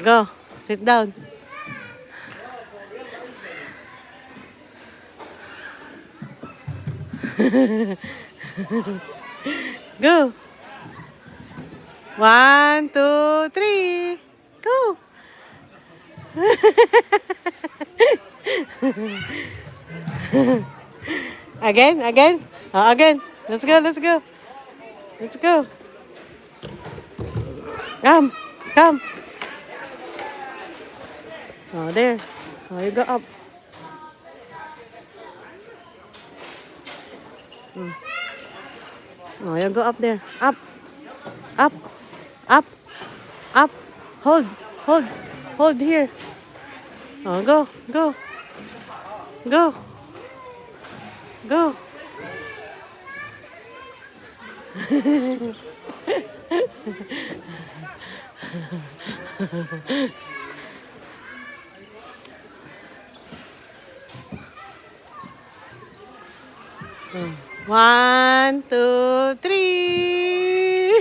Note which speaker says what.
Speaker 1: Go. Sit down. Go. 1, 2, 3. Go. Again. Oh, again. Let's go. Let's go. Come. Oh, there. Oh, you go up. Oh, you go up there. Up. Hold here. Oh, go. One, two, three.